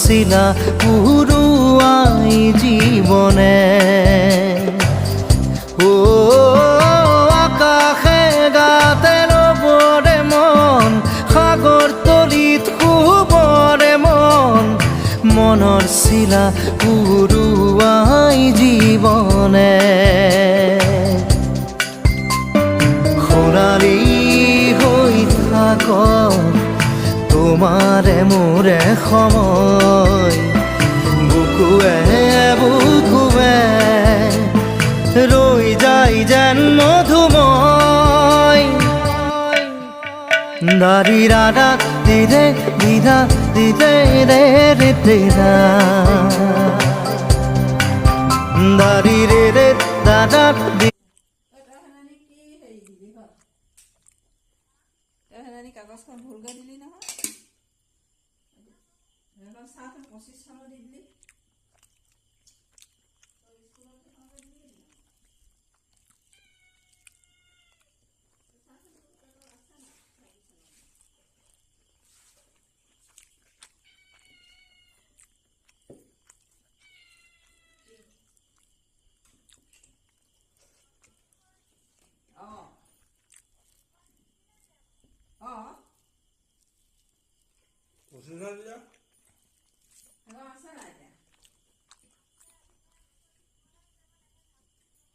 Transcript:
চিলা উৰুৱাই জীৱনে ও আকাশে গাতে ৰবৰে মন সাগৰ তলিত শুবৰে মন মনৰ চিলা উৰুৱাই জীৱনে সোণালী হৈ থাক তোমাৰে মোৰে সময় বুকুৱে বুকুৱে ৰৈ যায় যেন মধুময় দাৰি ৰাধা দিদে দিদা দিদে ৰে ৰে দিদা দাৰি ৰে ৰে দাদা কাগজখন ভুলকৈ দিলি নহয় চাহটো 25 চনত দি দিলি